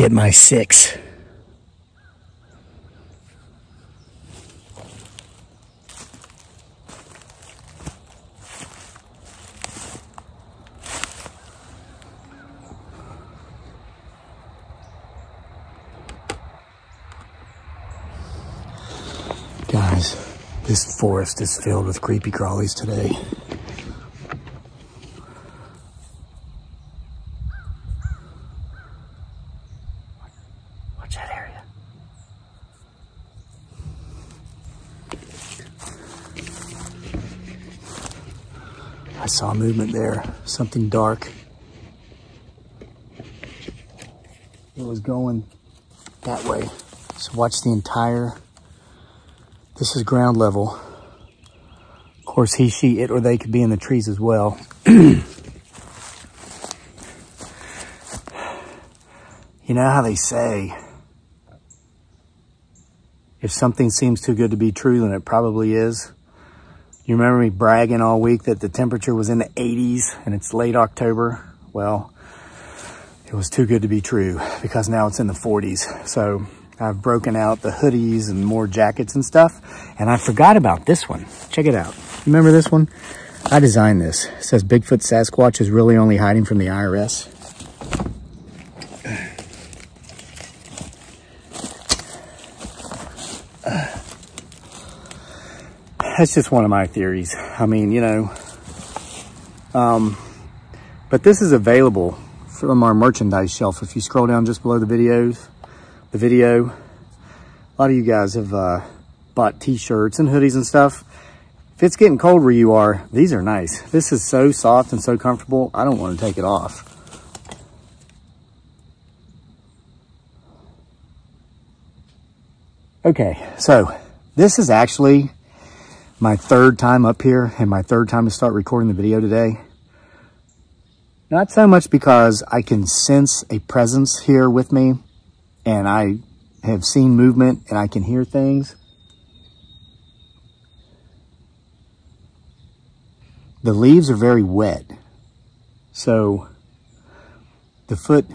get my 6. Guys, this forest is filled with creepy crawlies today. Watch that area. I saw movement there, something dark. It was going that way. So watch the entire. This is ground level. Of course, he, she, it, or they could be in the trees as well. You know how they say, if something seems too good to be true, then it probably is. You remember me bragging all week that the temperature was in the 80s and it's late October? Well, it was too good to be true because now it's in the 40s. So I've broken out the hoodies and more jackets and stuff. And I forgot about this one. Check it out. Remember this one? I designed this. It says Bigfoot Sasquatch is really only hiding from the IRS. That's just one of my theories. I mean, you know, but this is available from our merchandise shelf. If you scroll down just below the video, a lot of you guys have bought t-shirts and hoodies and stuff. If it's getting cold where you are, these are nice. This is so soft and so comfortable. I don't want to take it off. Okay, so this is actually my 3rd time up here and my 3rd time to start recording the video today. Not so much because I can sense a presence here with me and I have seen movement and I can hear things. The leaves are very wet. So the foot,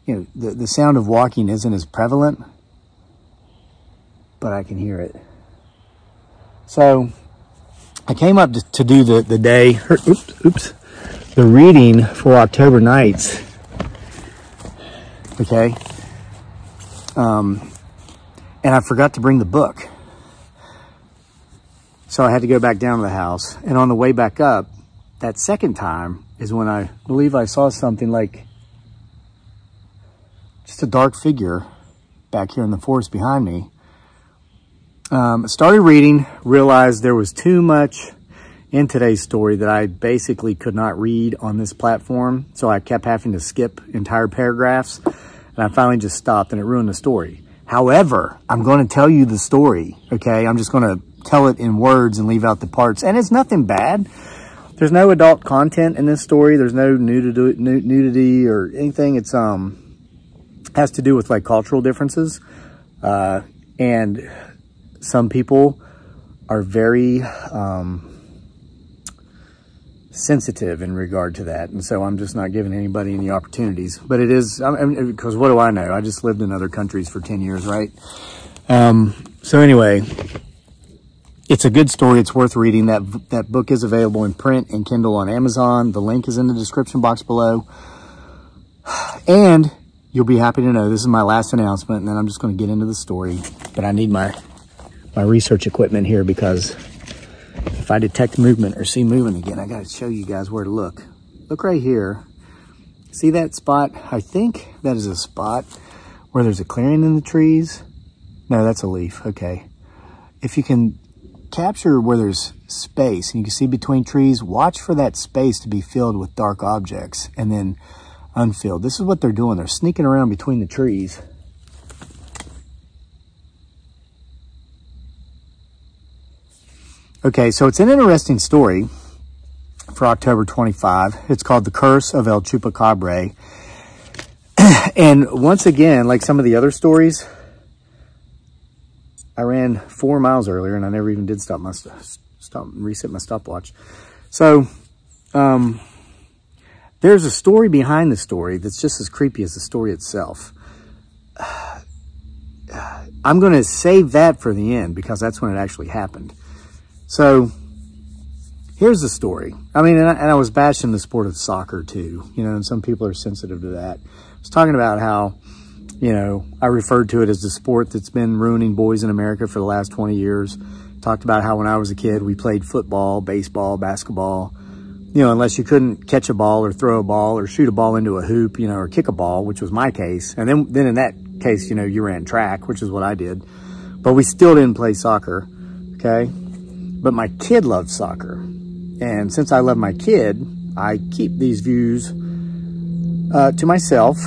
you know, the sound of walking isn't as prevalent, but I can hear it. So I came up to do the day, the reading for October nights. Okay. And I forgot to bring the book. So I had to go back down to the house. And on the way back up, that second time is when I believe I saw something like just a dark figure back here in the forest behind me. Started reading, realized there was too much in today's story that I basically could not read on this platform. So I kept having to skip entire paragraphs. And I finally just stopped and it ruined the story. However, I'm going to tell you the story, okay? I'm just going to tell it in words and leave out the parts. And it's nothing bad. There's no adult content in this story. There's no nudity or anything. It's has to do with like cultural differences. And some people are very sensitive in regard to that. And so I'm just not giving anybody any opportunities. But it is, because what do I know? I just lived in other countries for 10 years, right? So anyway, it's a good story. It's worth reading. That book is available in print and Kindle on Amazon. The link is in the description box below. And you'll be happy to know this is my last announcement, and then I'm just going to get into the story. But I need my research equipment here because if I detect movement or see movement again, I got to show you guys where to look. Look right here. See that spot? I think that is a spot where there's a clearing in the trees. No, that's a leaf. Okay. If you can capture where there's space and you can see between trees, watch for that space to be filled with dark objects and then unfilled. This is what they're doing. They're sneaking around between the trees. Okay, so it's an interesting story for October 25. It's called The Curse of El Chupacabra. And once again, like some of the other stories, I ran 4 miles earlier and I never even did reset my stopwatch. So, there's a story behind the story that's just as creepy as the story itself. I'm going to save that for the end because that's when it actually happened. So here's the story. I mean, and I was bashing the sport of soccer too, you know, and some people are sensitive to that. I was talking about how, you know, I referred to it as the sport that's been ruining boys in America for the last 20 years. Talked about how when I was a kid, we played football, baseball, basketball, you know, unless you couldn't catch a ball or throw a ball or shoot a ball into a hoop, you know, or kick a ball, which was my case. And then in that case, you know, you ran track, which is what I did. But we still didn't play soccer, okay? But my kid loved soccer. And since I love my kid, I keep these views to myself,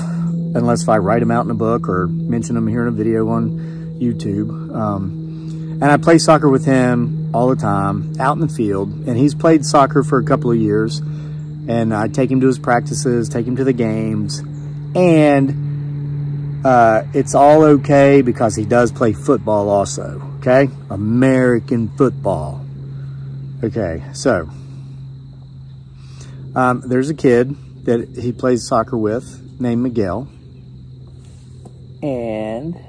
unless if I write them out in a book or mention them here in a video on YouTube. And I play soccer with him all the time, out in the field. And he's played soccer for a couple of years. And I take him to his practices, take him to the games. And it's all okay because he does play football also, okay? American football. Okay, so there's a kid that he plays soccer with named Miguel. And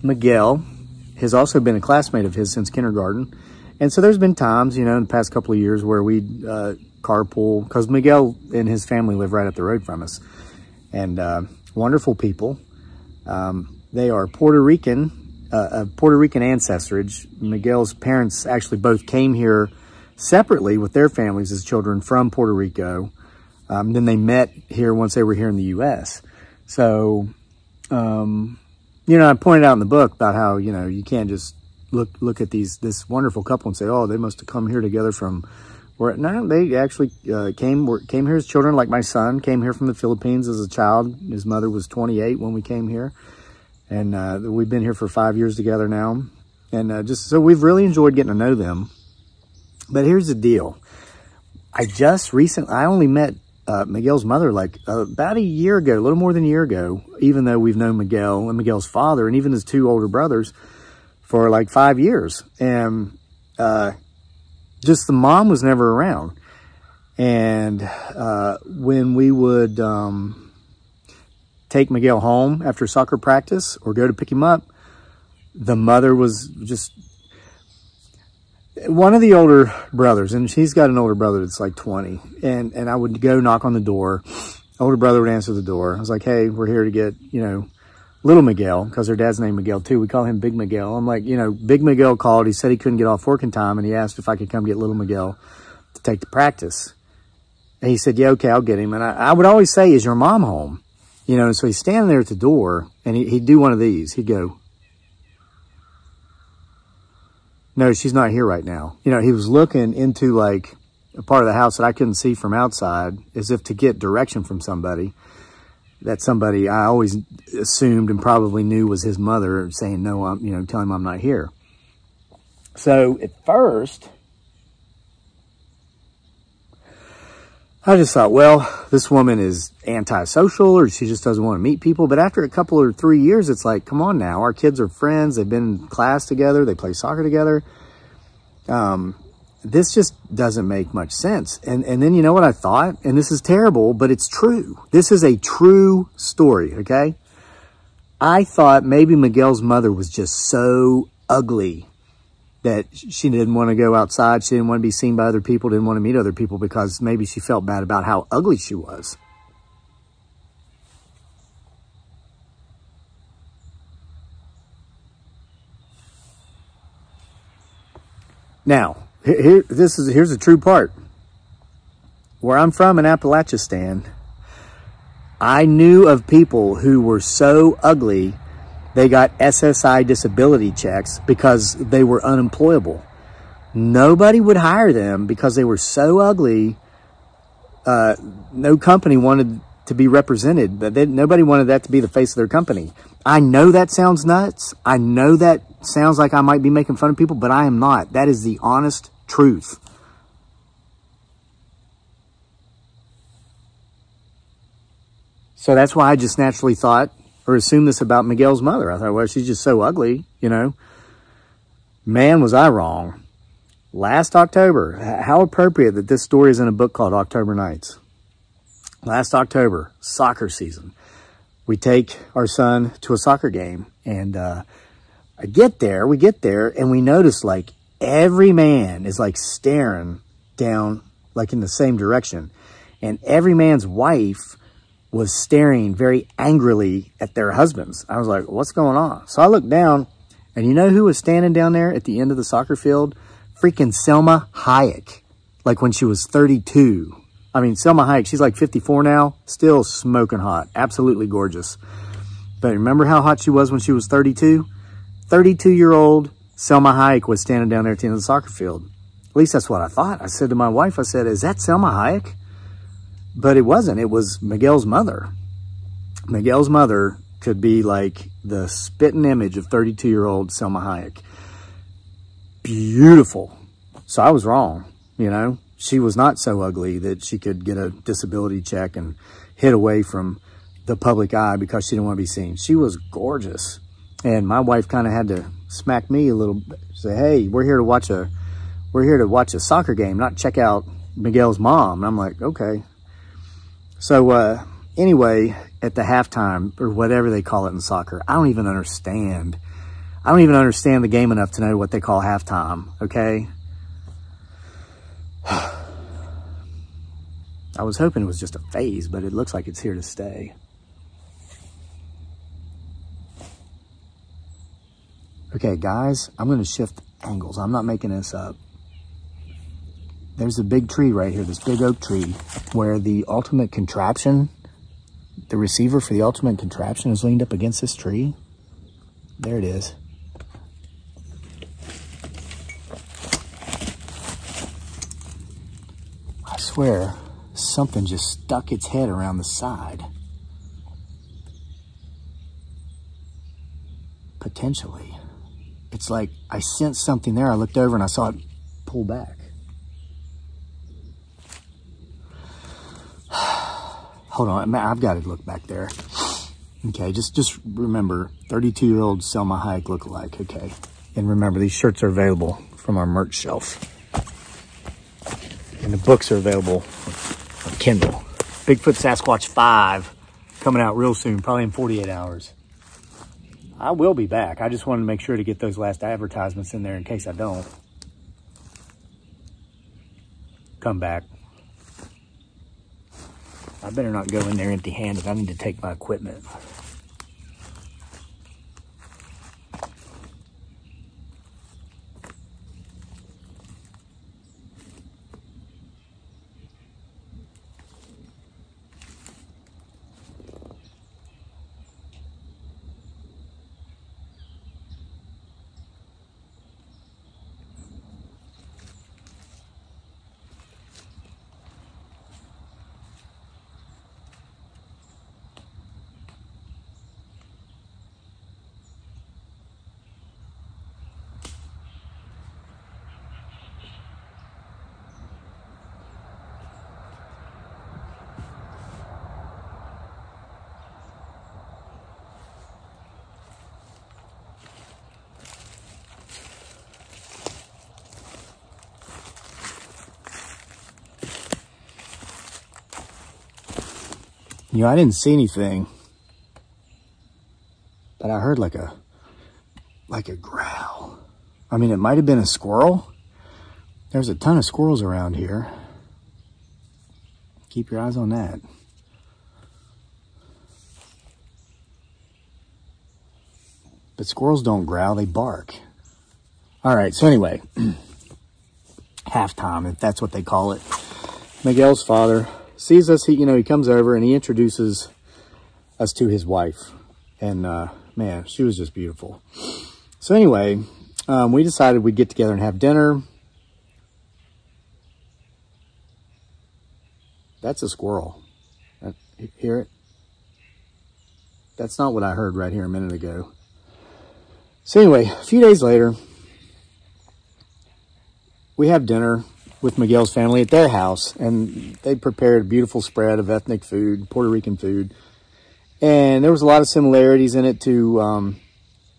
Miguel has also been a classmate of his since kindergarten. And so there's been times, you know, in the past couple of years where we'd carpool, because Miguel and his family live right up the road from us. And wonderful people. They are Puerto Rican, of Puerto Rican ancestry. Miguel's parents actually both came here separately with their families as children from Puerto Rico. Then they met here once they were here in the U.S. So, you know, I pointed out in the book about how, you know, you can't just look at this wonderful couple and say, oh, they must have come here together from where. No, they actually came here as children. Like my son came here from the Philippines as a child. His mother was 28 when we came here. And we've been here for 5 years together now. And just so we've really enjoyed getting to know them. But here's the deal. I only met Miguel's mother like about a year ago, a little more than a year ago, even though we've known Miguel and Miguel's father and even his two older brothers for like 5 years. And just the mom was never around. And when we would take Miguel home after soccer practice or go to pick him up, the mother was just... One of the older brothers, and she's got an older brother that's like 20, and I would go knock on the door. Older brother would answer the door. I was like, hey, we're here to get, you know, little Miguel, because her dad's named Miguel too. We call him Big Miguel. I'm like, you know, Big Miguel called. He said he couldn't get off work in time, and he asked if I could come get little Miguel to take to practice. And he said, yeah, okay, I'll get him. And I would always say, is your mom home? You know, and so he's standing there at the door, and he'd do one of these. He'd go, no, she's not here right now. You know, he was looking into like a part of the house that I couldn't see from outside as if to get direction from somebody. That somebody I always assumed and probably knew was his mother saying, no, you know, tell him I'm not here. So at first, I just thought, well, this woman is antisocial or she just doesn't want to meet people. But after a couple or 3 years, it's like, come on now. Our kids are friends. They've been in class together. They play soccer together. This just doesn't make much sense. And then you know what I thought? And this is terrible, but it's true. This is a true story, okay? I thought maybe Miguel's mother was just so ugly that she didn't want to go outside. She didn't want to be seen by other people, didn't want to meet other people because maybe she felt bad about how ugly she was. Now, here's the true part. Where I'm from in Appalachistan, I knew of people who were so ugly they got SSI disability checks because they were unemployable. Nobody would hire them because they were so ugly. No company wanted to be represented. Nobody wanted that to be the face of their company. I know that sounds nuts. I know that sounds like I might be making fun of people, but I am not. That is the honest truth. So that's why I just naturally thought or assumed this about Miguel's mother. I thought, well, she's just so ugly, you know. Man, was I wrong. Last October, how appropriate that this story is in a book called October Nights. Last October, soccer season. We take our son to a soccer game, and we get there, and we notice like every man is like staring down like in the same direction. And every man's wife was staring very angrily at their husbands. I was like, what's going on? So I looked down, and you know who was standing down there at the end of the soccer field? Freaking Selma Hayek, like when she was 32. I mean, Selma Hayek, she's like 54 now, still smoking hot, absolutely gorgeous. But remember how hot she was when she was 32? 32-year-old Selma Hayek was standing down there at the end of the soccer field. At least that's what I thought. I said to my wife, I said, is that Selma Hayek? But it wasn't. It was Miguel's mother. Miguel's mother could be like the spitting image of 32-year-old Selma Hayek. Beautiful. So I was wrong, you know. She was not so ugly that she could get a disability check and hid away from the public eye because she didn't want to be seen. She was gorgeous. And my wife kind of had to smack me a little bit. Say, hey, we're here to watch a soccer game, not check out Miguel's mom. And I'm like, okay. So anyway, at the halftime, or whatever they call it in soccer, I don't even understand the game enough to know what they call halftime, okay? I was hoping it was just a phase, but it looks like it's here to stay. Okay, guys, I'm going to shift angles. I'm not making this up. There's a big tree right here, this big oak tree, where the ultimate contraption, the receiver for the ultimate contraption is leaned up against this tree. There it is. I swear, something just stuck its head around the side. Potentially. It's like I sensed something there. I looked over and I saw it pull back. Hold on, I've got to look back there. Okay, just remember, 32-year-old Selma Hayek lookalike, okay? And remember, these shirts are available from our merch shelf. And the books are available on Kindle. Bigfoot Sasquatch 5, coming out real soon, probably in 48 hours. I will be back. I just wanted to make sure to get those last advertisements in there in case I don't. Come back. I better not go in there empty-handed. I need to take my equipment. You know, I didn't see anything, but I heard like a growl. I mean, it might have been a squirrel. There's a ton of squirrels around here. Keep your eyes on that. But squirrels don't growl, they bark. All right, so anyway, halftime, if that's what they call it. Miguel's father sees us, he comes over and he introduces us to his wife. And man, she was just beautiful. So anyway, we decided we'd get together and have dinner. That's a squirrel. Hear it? That's not what I heard right here a minute ago. So anyway, a few days later, we have dinner with Miguel's family at their house, and they prepared a beautiful spread of ethnic food, Puerto Rican food. And there was a lot of similarities in it to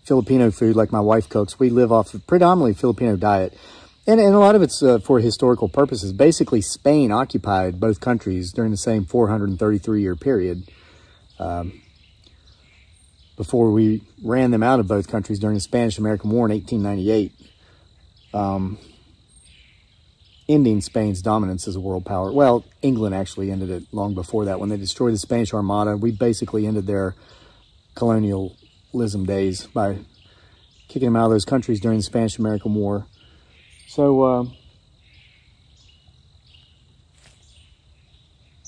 Filipino food, like my wife cooks. We live off a predominantly Filipino diet. And a lot of it's for historical purposes. Basically, Spain occupied both countries during the same 433-year period before we ran them out of both countries during the Spanish-American War in 1898, ending Spain's dominance as a world power. Well, England actually ended it long before that. When they destroyed the Spanish Armada, we basically ended their colonialism days by kicking them out of those countries during the Spanish-American War. So,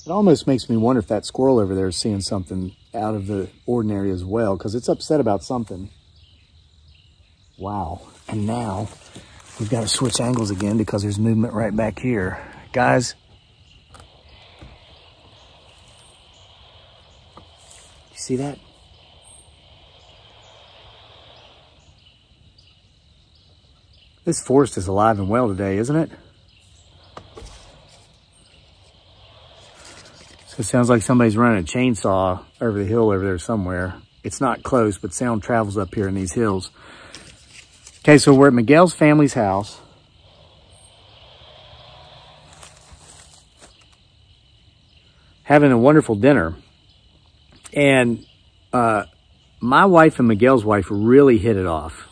it almost makes me wonder if that squirrel over there is seeing something out of the ordinary as well, because it's upset about something. Wow. And now we've got to switch angles again because there's movement right back here. Guys, you see that? This forest is alive and well today, isn't it? So it sounds like somebody's running a chainsaw over the hill over there somewhere. It's not close, but sound travels up here in these hills. Okay, so we're at Miguel's family's house. Having a wonderful dinner. And my wife and Miguel's wife really hit it off.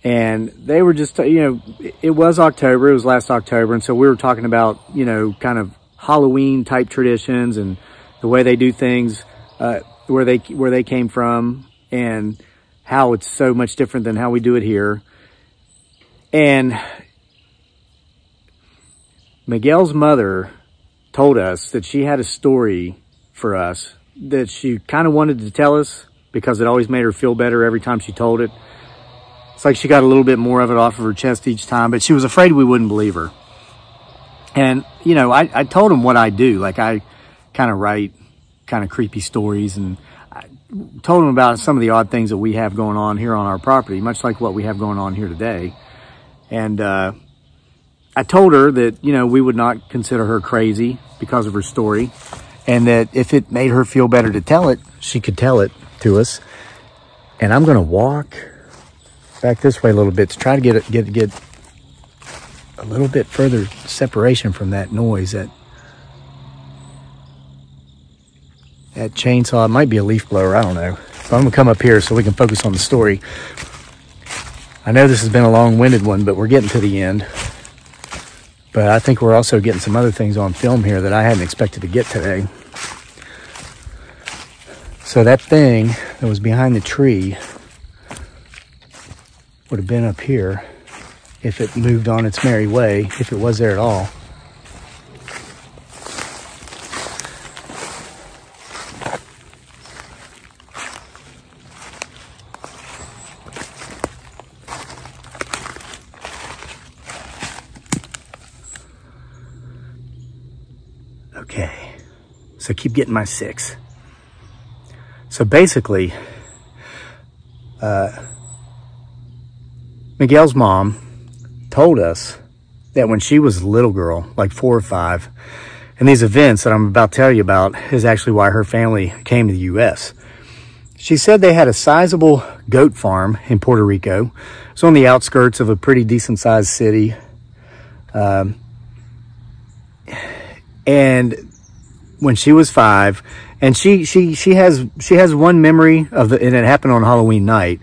And they were just, you know, it was October, it was last October. And so we were talking about, you know, kind of Halloween type traditions and the way they do things, where they came from and how it's so much different than how we do it here. And Miguel's mother told us that she had a story for us that she kind of wanted to tell us because it always made her feel better every time she told it. It's like she got a little bit more of it off of her chest each time, but she was afraid we wouldn't believe her. And, you know, I told him what I do. Like, I kind of write kind of creepy stories, and I told him about some of the odd things that we have going on here on our property, much like what we have going on here today. And I told her that, you know, we would not consider her crazy because of her story, and that if it made her feel better to tell it, she could tell it to us. And I'm going to walk back this way a little bit to try to get a little bit further separation from that noise. That chainsaw, it might be a leaf blower, I don't know. So I'm gonna come up here so we can focus on the story. I know this has been a long-winded one, but we're getting to the end. But I think we're also getting some other things on film here that I hadn't expected to get today. So that thing that was behind the tree would have been up here if it moved on its merry way, if it was there at all. Okay, so keep getting my 6. So basically, Miguel's mom told us that when she was a little girl, like 4 or 5, and these events that I'm about to tell you about is actually why her family came to the U.S. She said they had a sizable goat farm in Puerto Rico. It's on the outskirts of a pretty decent sized city. And when she was 5, and she has one memory of and it happened on Halloween night.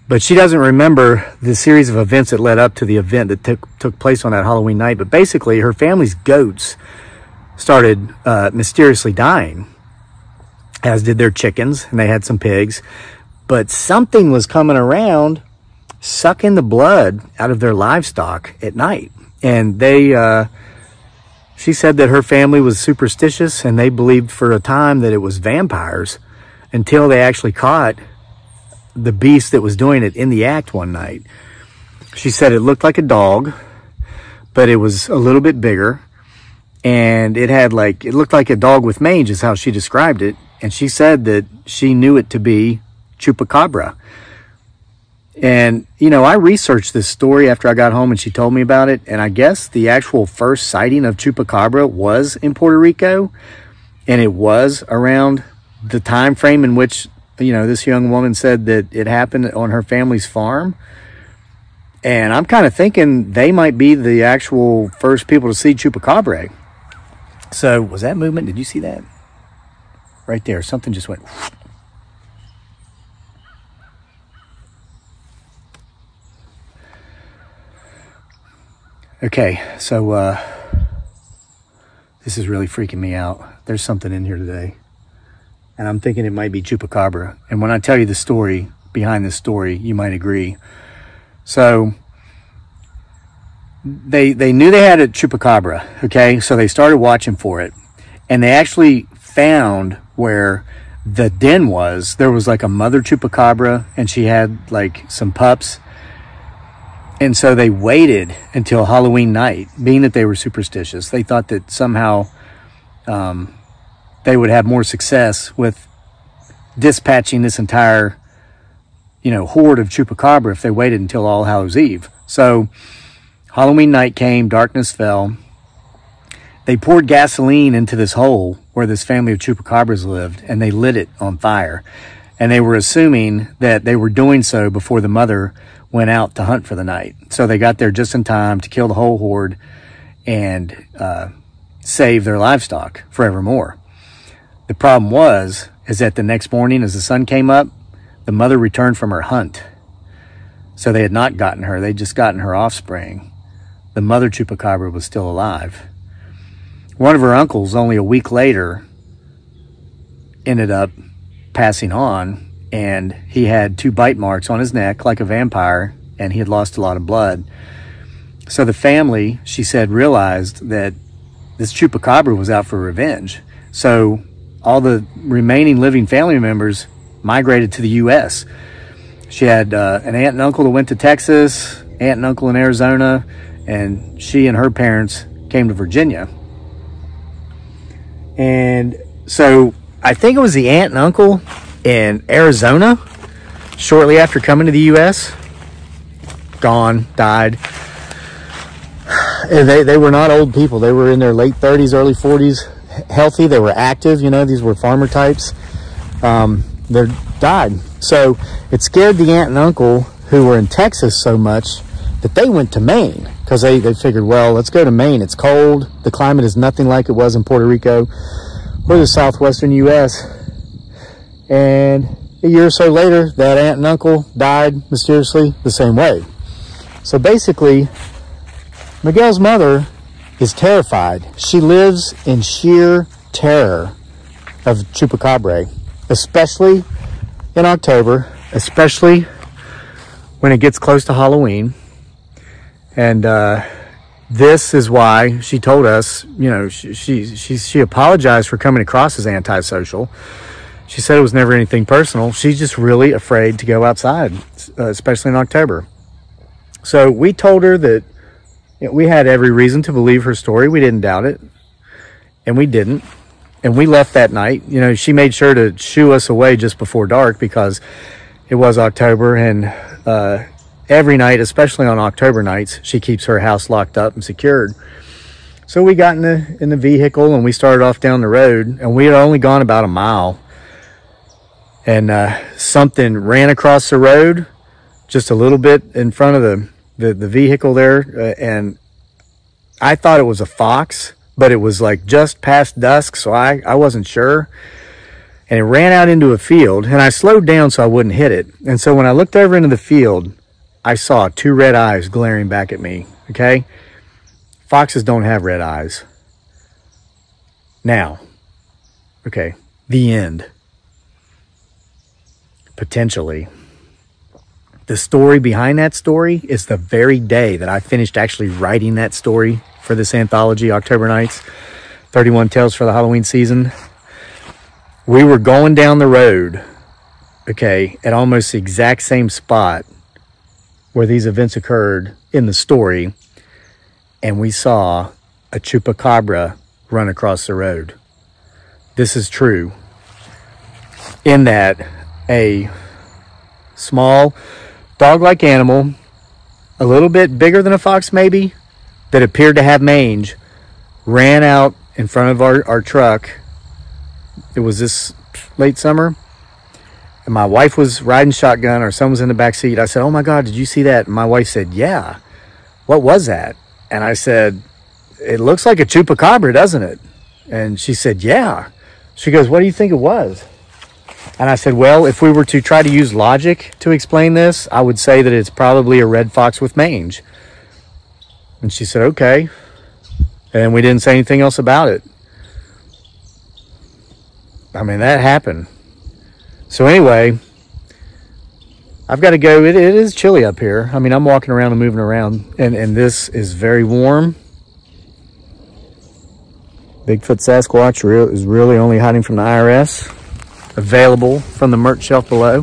But she doesn't remember the series of events that led up to the event that took place on that Halloween night. But basically, her family's goats started mysteriously dying, as did their chickens, and they had some pigs. But something was coming around, sucking the blood out of their livestock at night. And she said that her family was superstitious, and they believed for a time that it was vampires, until they actually caught the beast that was doing it in the act one night. She said it looked like a dog, but it was a little bit bigger, and it looked like a dog with mange is how she described it. And she said that she knew it to be Chupacabra. And, you know, I researched this story after I got home and she told me about it. And I guess the actual first sighting of Chupacabra was in Puerto Rico. And it was around the time frame in which, you know, this young woman said that it happened on her family's farm. And I'm kind of thinking they might be the actual first people to see Chupacabra. So, was that movement? Did you see that? Right there. Something just went. Okay, so this is really freaking me out. There's something in here today. And I'm thinking it might be Chupacabra. And when I tell you the story behind this story, you might agree. So they knew they had a Chupacabra, okay? So they started watching for it. And they actually found where the den was. There was like a mother Chupacabra, and she had like some pups. And so they waited until Halloween night, being that they were superstitious. They thought that somehow they would have more success with dispatching this entire, horde of Chupacabra if they waited until All Hallows Eve. So Halloween night came, darkness fell. They poured gasoline into this hole where this family of Chupacabras lived, and they lit it on fire. And they were assuming that they were doing so before the mother went out to hunt for the night. So they got there just in time to kill the whole horde and save their livestock forevermore. The problem is that the next morning as the sun came up, the mother returned from her hunt. So they had not gotten her. They'd just gotten her offspring. The mother Chupacabra was still alive. One of her uncles, only a week later, ended up passing on, and he had 2 bite marks on his neck like a vampire, and he had lost a lot of blood. So the family, she said, realized that this Chupacabra was out for revenge. So all the remaining living family members migrated to the U.S. She had an aunt and uncle that went to Texas, aunt and uncle in Arizona, and she and her parents came to Virginia. And so I think it was the aunt and uncle in Arizona shortly after coming to the U.S. Gone, died. And they were not old people. They were in their late 30s, early 40s, healthy. They were active. These were farmer types. They died. So it scared the aunt and uncle who were in Texas so much that they went to Maine, because they figured, well, let's go to Maine. It's cold. The climate is nothing like it was in Puerto Rico or the southwestern U.S. And a year or so later, that aunt and uncle died mysteriously the same way. So basically, Miguel's mother is terrified. She lives in sheer terror of Chupacabra, especially in October, especially when it gets close to Halloween. And this is why she told us, she apologized for coming across as antisocial. She said it was never anything personal. She's just really afraid to go outside, especially in October. So we told her that we had every reason to believe her story. We didn't doubt it, and we didn't. And we left that night. She made sure to shoo us away just before dark because it was October, and every night, especially on October nights, she keeps her house locked up and secured. So we got in the vehicle, and we started off down the road, and we had only gone about a mile. And something ran across the road just a little bit in front of the vehicle there. And I thought it was a fox, but it was like just past dusk, so I wasn't sure. And it ran out into a field, and I slowed down so I wouldn't hit it. And so when I looked over into the field, I saw 2 red eyes glaring back at me, okay? Foxes don't have red eyes. Now, okay, the end. Potentially. The story behind that story is the very day that I finished actually writing that story for this anthology, October Nights, 31 Tales for the Halloween Season. We were going down the road, okay, at almost the exact same spot where these events occurred in the story, and we saw a Chupacabra run across the road. This is true, in that a small dog-like animal, a little bit bigger than a fox maybe, that appeared to have mange, ran out in front of our truck. It was this late summer. and my wife was riding shotgun, or someone was in the back seat. I said, oh my God, did you see that? And my wife said, yeah. What was that? And I said, it looks like a chupacabra, doesn't it? And she said, yeah. She goes, what do you think it was? And I said, well, if we were to try to use logic to explain this, I would say that it's probably a red fox with mange. And she said, okay. And we didn't say anything else about it. I mean, that happened. So anyway, I've got to go. It is chilly up here. I mean, I'm walking around and moving around, and this is very warm. Bigfoot Sasquatch is really only hiding from the IRS. Available from the merch shelf below.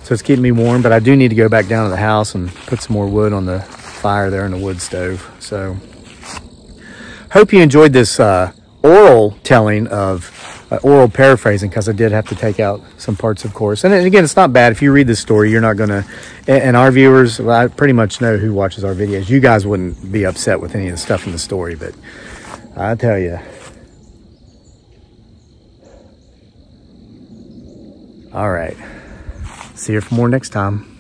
So it's keeping me warm, but I do need to go back down to the house and put some more wood on the fire there in the wood stove. So hope you enjoyed this oral telling of oral paraphrasing, because I did have to take out some parts, of course. And again, it's not bad. If you read the story, you're not going to, and our viewers, well, I pretty much know who watches our videos. You guys wouldn't be upset with any of the stuff in the story, but I tell you. All right. See you for more next time.